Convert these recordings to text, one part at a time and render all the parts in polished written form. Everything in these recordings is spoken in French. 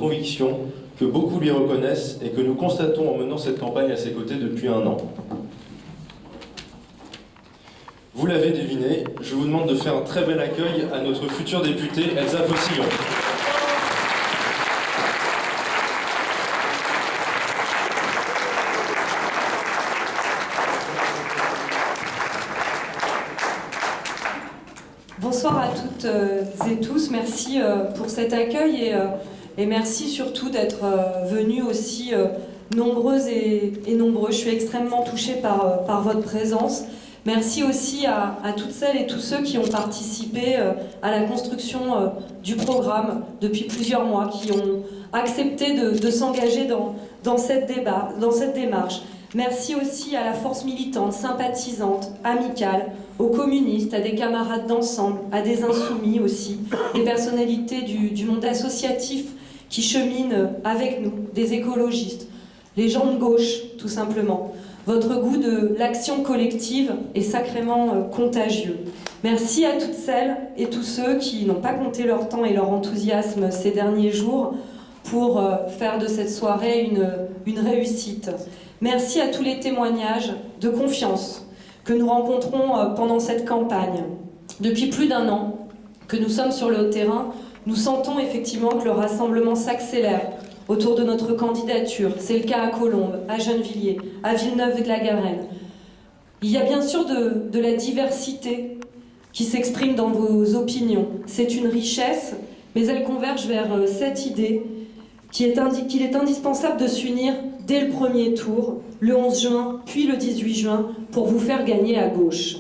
convictions, que beaucoup lui reconnaissent et que nous constatons en menant cette campagne à ses côtés depuis 1 an. Vous l'avez deviné, je vous demande de faire un très bel accueil à notre future députée Elsa Faucillon. Bonsoir à toutes et tous, merci pour cet accueil et merci surtout d'être venus aussi nombreuses et nombreux. Je suis extrêmement touchée par votre présence. Merci aussi à toutes celles et tous ceux qui ont participé à la construction du programme depuis plusieurs mois, qui ont accepté de s'engager dans cette démarche. Merci aussi à la force militante, sympathisante, amicale, aux communistes, à des camarades d'ensemble, à des insoumis aussi, des personnalités du monde associatif qui cheminent avec nous, des écologistes, les gens de gauche tout simplement. Votre goût de l'action collective est sacrément contagieux. Merci à toutes celles et tous ceux qui n'ont pas compté leur temps et leur enthousiasme ces derniers jours pour faire de cette soirée une réussite. Merci à tous les témoignages de confiance que nous rencontrons pendant cette campagne. Depuis plus d'1 an que nous sommes sur le terrain, nous sentons effectivement que le rassemblement s'accélère autour de notre candidature. C'est le cas à Colombes, à Gennevilliers, à Villeneuve-de-la-Garenne. Il y a bien sûr de la diversité qui s'exprime dans vos opinions. C'est une richesse, mais elle converge vers cette idée qu'il est indispensable de s'unir dès le premier tour, le 11 juin, puis le 18 juin, pour vous faire gagner à gauche.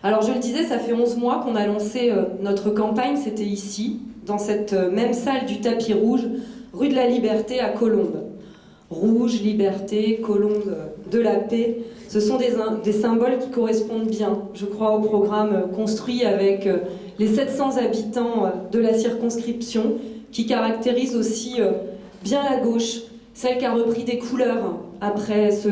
Alors je le disais, ça fait 11 mois qu'on a lancé notre campagne, c'était ici, dans cette même salle du tapis rouge, rue de la Liberté à Colombes. Rouge, liberté, colombe de la paix, ce sont des symboles qui correspondent bien, je crois, au programme construit avec les 700 habitants de la circonscription, qui caractérise aussi bien la gauche, celle qui a repris des couleurs après ce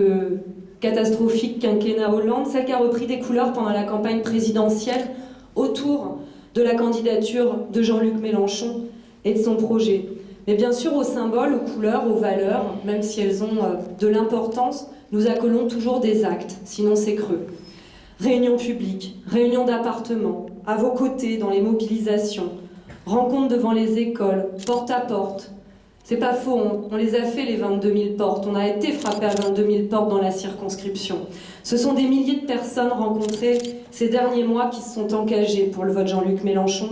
catastrophique quinquennat Hollande, celle qui a repris des couleurs pendant la campagne présidentielle autour de la candidature de Jean-Luc Mélenchon et de son projet. Mais bien sûr, aux symboles, aux couleurs, aux valeurs, même si elles ont de l'importance, nous accolons toujours des actes, sinon c'est creux. Réunions publiques, réunions d'appartements, à vos côtés dans les mobilisations, rencontres devant les écoles, porte à porte. C'est pas faux, on les a fait les 22 000 portes, on a été frappé à 22 000 portes dans la circonscription. Ce sont des milliers de personnes rencontrées ces derniers mois qui se sont engagées pour le vote Jean-Luc Mélenchon,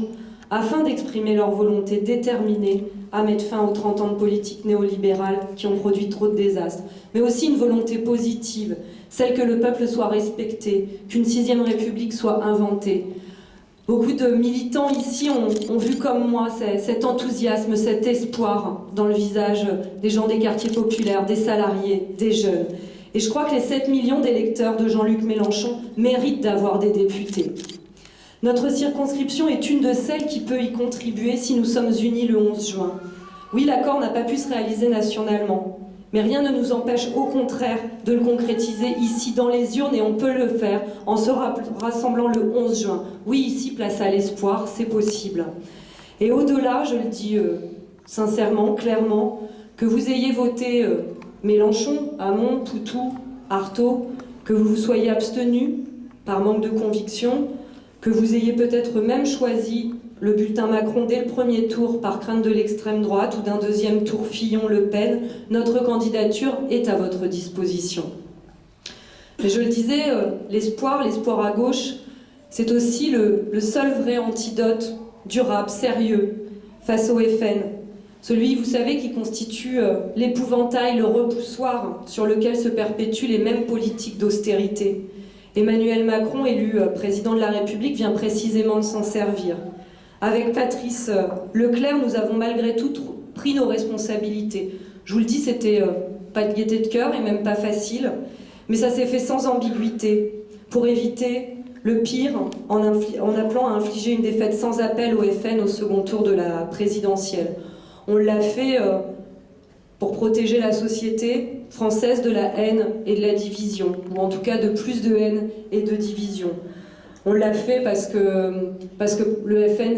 afin d'exprimer leur volonté déterminée à mettre fin aux 30 ans de politique néolibérale qui ont produit trop de désastres, mais aussi une volonté positive, celle que le peuple soit respecté, qu'une 6e République soit inventée. Beaucoup de militants ici ont vu comme moi cet enthousiasme, cet espoir dans le visage des gens des quartiers populaires, des salariés, des jeunes. Et je crois que les 7 millions d'électeurs de Jean-Luc Mélenchon méritent d'avoir des députés. Notre circonscription est une de celles qui peut y contribuer si nous sommes unis le 11 juin. Oui, l'accord n'a pas pu se réaliser nationalement, mais rien ne nous empêche au contraire de le concrétiser ici dans les urnes, et on peut le faire en se rassemblant le 11 juin. Oui, ici, place à l'espoir, c'est possible. Et au-delà, je le dis sincèrement, clairement, que vous ayez voté Mélenchon, Hamon, Poutou, Artaud, que vous vous soyez abstenu par manque de conviction, que vous ayez peut-être même choisi le bulletin Macron dès le premier tour par crainte de l'extrême droite ou d'un deuxième tour Fillon-Le Pen, notre candidature est à votre disposition. Mais je le disais, l'espoir à gauche, c'est aussi le seul vrai antidote durable, sérieux, face au FN. Celui, vous savez, qui constitue l'épouvantail, le repoussoir sur lequel se perpétuent les mêmes politiques d'austérité. Emmanuel Macron, élu président de la République, vient précisément de s'en servir. Avec Patrice Leclerc, nous avons malgré tout pris nos responsabilités. Je vous le dis, c'était pas de gaieté de cœur et même pas facile, mais ça s'est fait sans ambiguïté, pour éviter le pire, en appelant à infliger une défaite sans appel au FN au second tour de la présidentielle. On l'a fait pour protéger la société française de la haine et de la division, ou en tout cas de plus de haine et de division. On l'a fait parce que le FN,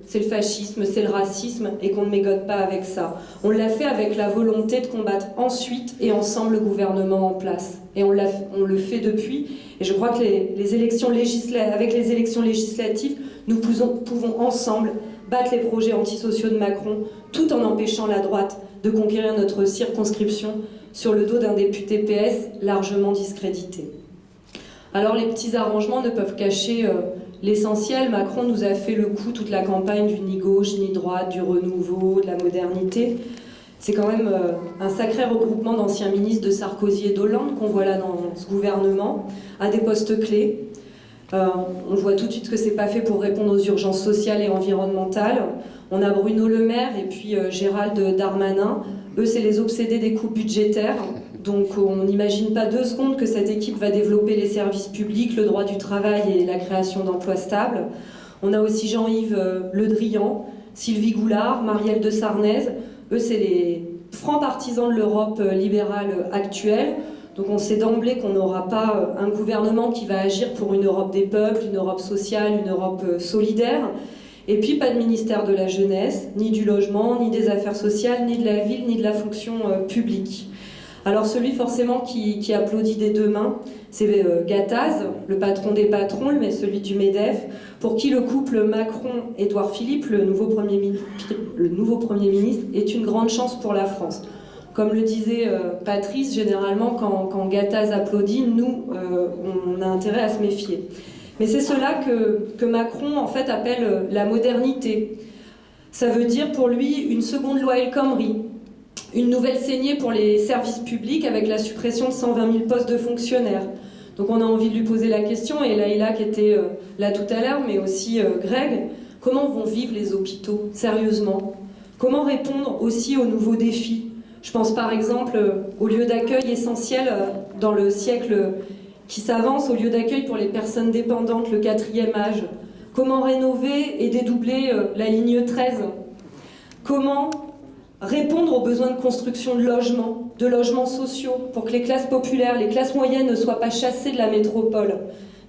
c'est le fascisme, c'est le racisme, et qu'on ne mégote pas avec ça. On l'a fait avec la volonté de combattre ensuite et ensemble le gouvernement en place. Et on le fait depuis. Et je crois que avec les élections législatives, nous pouvons ensemble battre les projets antisociaux de Macron, tout en empêchant la droite de conquérir notre circonscription sur le dos d'un député PS largement discrédité. Alors les petits arrangements ne peuvent cacher l'essentiel. Macron nous a fait le coup toute la campagne du ni gauche ni droite, du renouveau, de la modernité. C'est quand même un sacré regroupement d'anciens ministres de Sarkozy et d'Hollande qu'on voit là dans ce gouvernement, à des postes clés. On voit tout de suite que c'est pas fait pour répondre aux urgences sociales et environnementales. On a Bruno Le Maire et puis Gérald Darmanin. Eux, c'est les obsédés des coupes budgétaires. Donc on n'imagine pas 2 secondes que cette équipe va développer les services publics, le droit du travail et la création d'emplois stables. On a aussi Jean-Yves Le Drian, Sylvie Goulard, Marielle de Sarnez. Eux, c'est les francs partisans de l'Europe libérale actuelle. Donc on sait d'emblée qu'on n'aura pas un gouvernement qui va agir pour une Europe des peuples, une Europe sociale, une Europe solidaire. Et puis pas de ministère de la jeunesse, ni du logement, ni des affaires sociales, ni de la ville, ni de la fonction publique. Alors celui forcément qui applaudit des 2 mains, c'est Gattaz, le patron des patrons, mais celui du MEDEF, pour qui le couple Macron-Édouard Philippe, le nouveau Premier ministre, est une grande chance pour la France. Comme le disait Patrice, généralement quand Gattaz applaudit, nous, on a intérêt à se méfier. Mais c'est cela que Macron en fait appelle la modernité. Ça veut dire pour lui une seconde loi El Khomri, une nouvelle saignée pour les services publics avec la suppression de 120 000 postes de fonctionnaires. Donc on a envie de lui poser la question, et Laïla qui était là tout à l'heure, mais aussi Greg, comment vont vivre les hôpitaux, sérieusement? Comment répondre aussi aux nouveaux défis? Je pense par exemple aux lieux d'accueil essentiels dans le siècle qui s'avance, aux lieux d'accueil pour les personnes dépendantes, le 4e âge. Comment rénover et dédoubler la ligne 13? Comment répondre aux besoins de construction de logements sociaux, pour que les classes populaires, les classes moyennes ne soient pas chassées de la métropole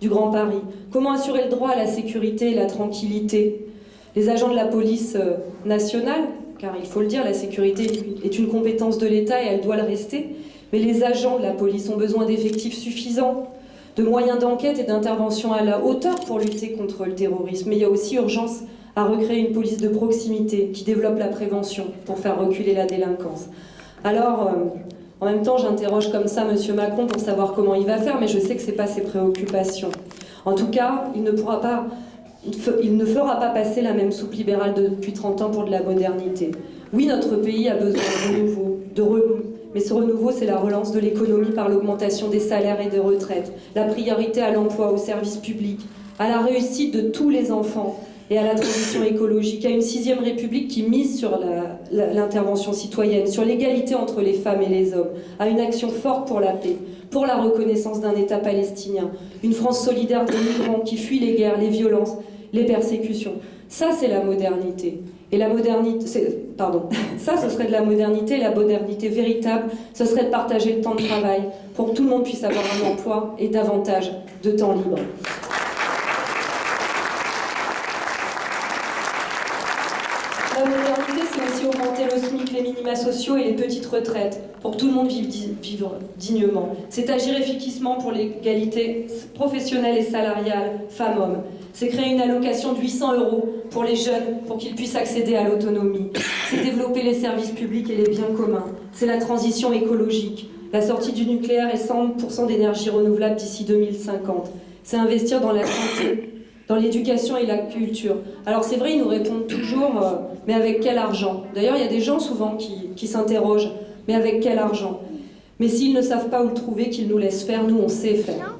du Grand Paris? Comment assurer le droit à la sécurité et la tranquillité? Les agents de la police nationale, car il faut le dire, la sécurité est une compétence de l'État et elle doit le rester, mais les agents de la police ont besoin d'effectifs suffisants, de moyens d'enquête et d'intervention à la hauteur pour lutter contre le terrorisme. Mais il y a aussi urgence à recréer une police de proximité qui développe la prévention pour faire reculer la délinquance. Alors, en même temps, j'interroge comme ça M. Macron pour savoir comment il va faire, mais je sais que ce n'est pas ses préoccupations. En tout cas, il ne fera pas passer la même soupe libérale depuis 30 ans pour de la modernité. Oui, notre pays a besoin de renouveau, mais ce renouveau, c'est la relance de l'économie par l'augmentation des salaires et des retraites, la priorité à l'emploi, aux services publics, à la réussite de tous les enfants, et à la transition écologique, à une 6e République qui mise sur l'intervention citoyenne, sur l'égalité entre les femmes et les hommes, à une action forte pour la paix, pour la reconnaissance d'un État palestinien, une France solidaire des migrants qui fuient les guerres, les violences, les persécutions. Ça, c'est la modernité. Et la modernité, ça, ce serait de la modernité. La modernité véritable, ce serait de partager le temps de travail pour que tout le monde puisse avoir un emploi et davantage de temps libre. La modernité, c'est aussi augmenter le SMIC, les minima sociaux et les petites retraites pour que tout le monde vive dignement. C'est agir efficacement pour l'égalité professionnelle et salariale femmes-hommes. C'est créer une allocation de 800 € pour les jeunes pour qu'ils puissent accéder à l'autonomie. C'est développer les services publics et les biens communs. C'est la transition écologique, la sortie du nucléaire et 100% d'énergie renouvelable d'ici 2050. C'est investir dans la santé, dans l'éducation et la culture. Alors c'est vrai, ils nous répondent toujours, mais avec quel argent? D'ailleurs, il y a des gens souvent qui s'interrogent, mais avec quel argent? Mais s'ils ne savent pas où le trouver, qu'ils nous laissent faire, nous on sait faire.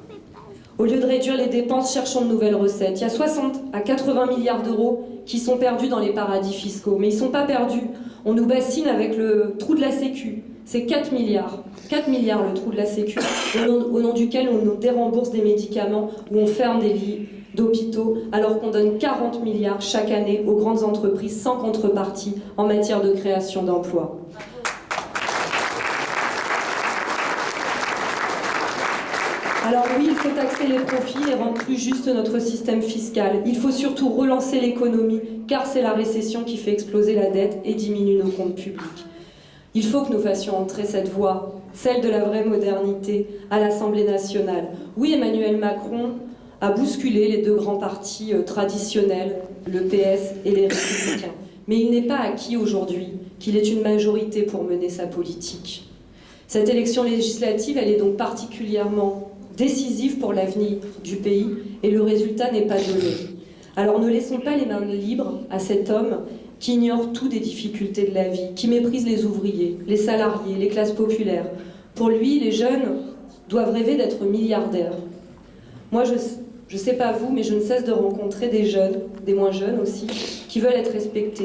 Au lieu de réduire les dépenses, cherchons de nouvelles recettes. Il y a 60 à 80 milliards d'euros qui sont perdus dans les paradis fiscaux. Mais ils ne sont pas perdus. On nous bassine avec le trou de la Sécu. C'est 4 milliards. 4 milliards le trou de la Sécu, au nom duquel on nous dérembourse des médicaments, où on ferme des lits d'hôpitaux, alors qu'on donne 40 milliards chaque année aux grandes entreprises sans contrepartie en matière de création d'emplois. Alors oui, il faut taxer les profits et rendre plus juste notre système fiscal. Il faut surtout relancer l'économie, car c'est la récession qui fait exploser la dette et diminue nos comptes publics. Il faut que nous fassions entrer cette voie, celle de la vraie modernité, à l'Assemblée nationale. Oui, Emmanuel Macron a bousculé les deux grands partis traditionnels, le PS et les Républicains. Mais il n'est pas acquis aujourd'hui qu'il ait une majorité pour mener sa politique. Cette élection législative, elle est donc particulièrement décisive pour l'avenir du pays et le résultat n'est pas donné. Alors ne laissons pas les mains libres à cet homme qui ignore tout des difficultés de la vie, qui méprise les ouvriers, les salariés, les classes populaires. Pour lui, les jeunes doivent rêver d'être milliardaires. Moi, je sais pas vous, mais je ne cesse de rencontrer des jeunes, des moins jeunes aussi, qui veulent être respectés,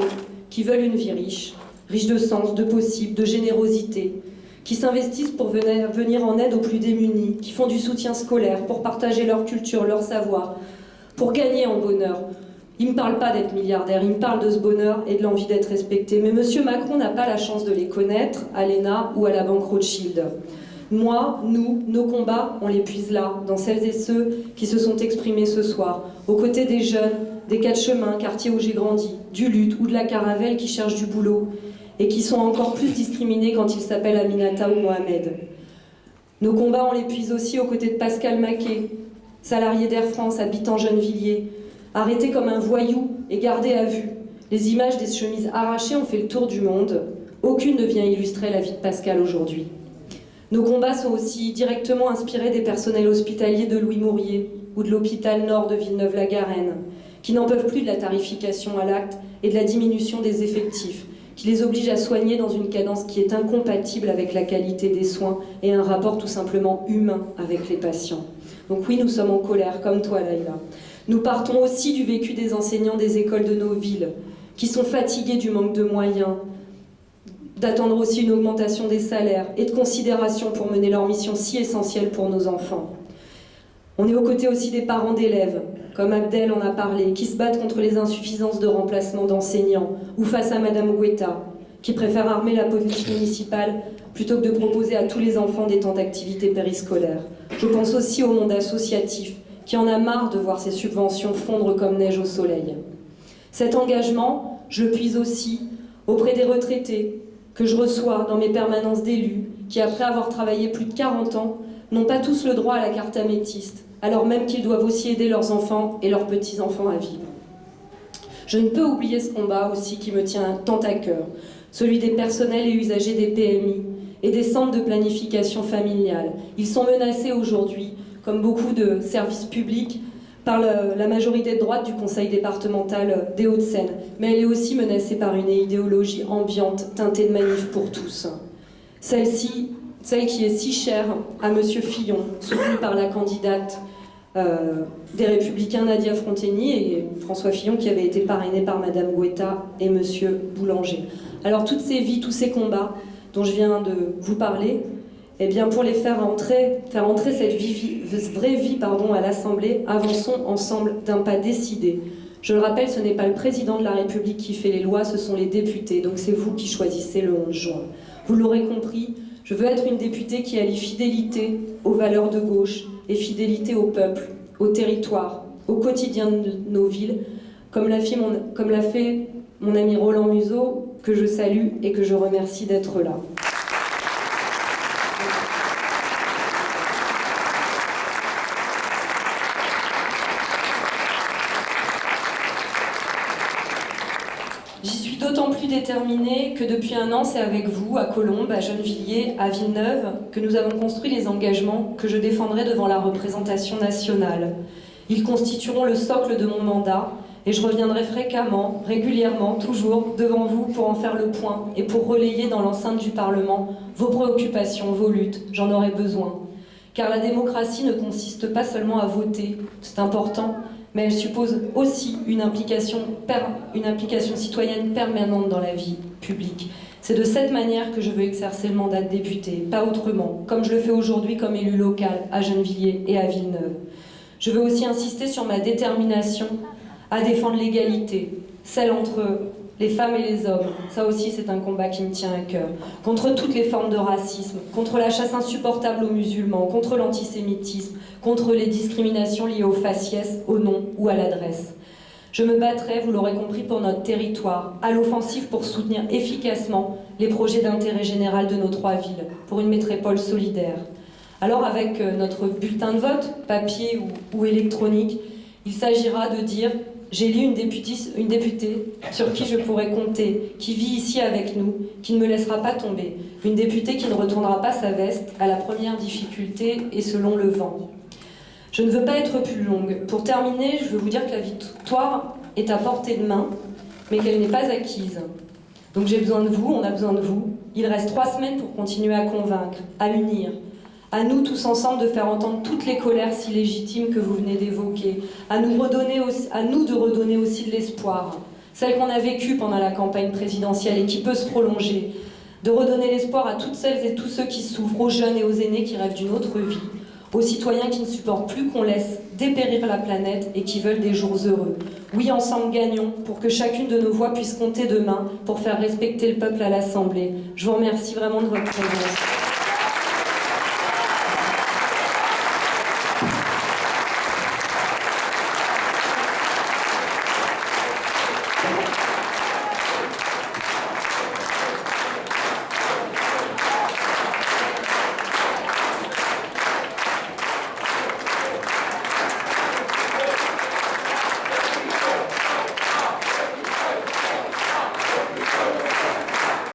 qui veulent une vie riche, riche de sens, de possible, de générosité, qui s'investissent pour venir en aide aux plus démunis, qui font du soutien scolaire pour partager leur culture, leur savoir, pour gagner en bonheur. Il ne me parle pas d'être milliardaire, il me parle de ce bonheur et de l'envie d'être respecté. Mais M. Macron n'a pas la chance de les connaître à l'ENA ou à la Banque Rothschild. Moi, nous, nos combats, on les puise là, dans celles et ceux qui se sont exprimés ce soir, aux côtés des jeunes, des quatre chemins, quartiers où j'ai grandi, du Luth ou de la Caravelle qui cherchent du boulot et qui sont encore plus discriminés quand ils s'appellent Aminata ou Mohamed. Nos combats, on les puise aussi aux côtés de Pascal Maquet, salarié d'Air France, habitant Gennevilliers, arrêté comme un voyou et gardé à vue. Les images des chemises arrachées ont fait le tour du monde. Aucune ne vient illustrer la vie de Pascal aujourd'hui. Nos combats sont aussi directement inspirés des personnels hospitaliers de Louis Mourier ou de l'hôpital Nord de Villeneuve-la-Garenne, qui n'en peuvent plus de la tarification à l'acte et de la diminution des effectifs, qui les oblige à soigner dans une cadence qui est incompatible avec la qualité des soins et un rapport tout simplement humain avec les patients. Donc oui, nous sommes en colère, comme toi, Laïla. Nous partons aussi du vécu des enseignants des écoles de nos villes, qui sont fatigués du manque de moyens, d'attendre aussi une augmentation des salaires et de considération pour mener leur mission si essentielle pour nos enfants. On est aux côtés aussi des parents d'élèves, comme Abdel en a parlé, qui se battent contre les insuffisances de remplacement d'enseignants, ou face à Madame Guetta, qui préfère armer la police municipale plutôt que de proposer à tous les enfants des temps d'activité périscolaire. Je pense aussi au monde associatif, qui en a marre de voir ses subventions fondre comme neige au soleil. Cet engagement, je le puise aussi auprès des retraités, que je reçois dans mes permanences d'élus, qui après avoir travaillé plus de 40 ans, n'ont pas tous le droit à la carte améthyste, alors même qu'ils doivent aussi aider leurs enfants et leurs petits-enfants à vivre. Je ne peux oublier ce combat aussi qui me tient tant à cœur, celui des personnels et usagers des PMI et des centres de planification familiale. Ils sont menacés aujourd'hui, comme beaucoup de services publics, par la majorité de droite du conseil départemental des Hauts-de-Seine, mais elle est aussi menacée par une idéologie ambiante teintée de manif pour tous. Celle qui est si chère à M. Fillon, soutenue par la candidate des Républicains Nadia Fronteni et François Fillon qui avait été parrainé par Madame Guetta et M. Boulanger. Alors toutes ces vies, tous ces combats dont je viens de vous parler, eh bien pour les faire entrer cette vraie vie à l'Assemblée, avançons ensemble d'un pas décidé. Je le rappelle, ce n'est pas le président de la République qui fait les lois, ce sont les députés, donc c'est vous qui choisissez le 11 juin. Vous l'aurez compris, je veux être une députée qui allie fidélité aux valeurs de gauche et fidélité au peuple, au territoire, au quotidien de nos villes, comme l'a fait mon ami Roland Museau, que je salue et que je remercie d'être là. J'y suis d'autant plus déterminée que depuis un an, c'est avec vous, à Colombes, à Gennevilliers, à Villeneuve, que nous avons construit les engagements que je défendrai devant la représentation nationale. Ils constitueront le socle de mon mandat et je reviendrai fréquemment, régulièrement, toujours, devant vous pour en faire le point et pour relayer dans l'enceinte du Parlement vos préoccupations, vos luttes. J'en aurai besoin. Car la démocratie ne consiste pas seulement à voter, c'est important, mais elle suppose aussi une implication citoyenne permanente dans la vie publique. C'est de cette manière que je veux exercer le mandat de député, pas autrement, comme je le fais aujourd'hui comme élu local à Gennevilliers et à Villeneuve. Je veux aussi insister sur ma détermination à défendre l'égalité, celle entre les femmes et les hommes, ça aussi c'est un combat qui me tient à cœur. Contre toutes les formes de racisme, contre la chasse insupportable aux musulmans, contre l'antisémitisme, contre les discriminations liées au faciès, au nom ou à l'adresse. Je me battrai, vous l'aurez compris, pour notre territoire, à l'offensive pour soutenir efficacement les projets d'intérêt général de nos 3 villes, pour une métropole solidaire. Alors avec notre bulletin de vote, papier ou électronique, il s'agira de dire « J'ai élu une députée sur qui je pourrai compter, qui vit ici avec nous, qui ne me laissera pas tomber, une députée qui ne retournera pas sa veste à la première difficulté et selon le vent. » Je ne veux pas être plus longue. Pour terminer, je veux vous dire que la victoire est à portée de main, mais qu'elle n'est pas acquise. Donc j'ai besoin de vous, on a besoin de vous. Il reste 3 semaines pour continuer à convaincre, à unir. À nous tous ensemble de faire entendre toutes les colères si légitimes que vous venez d'évoquer. À nous de redonner aussi de l'espoir. Celle qu'on a vécue pendant la campagne présidentielle et qui peut se prolonger. De redonner l'espoir à toutes celles et tous ceux qui souffrent, aux jeunes et aux aînés qui rêvent d'une autre vie. Aux citoyens qui ne supportent plus qu'on laisse dépérir la planète et qui veulent des jours heureux. Oui, ensemble gagnons pour que chacune de nos voix puisse compter demain pour faire respecter le peuple à l'Assemblée. Je vous remercie vraiment de votre présence.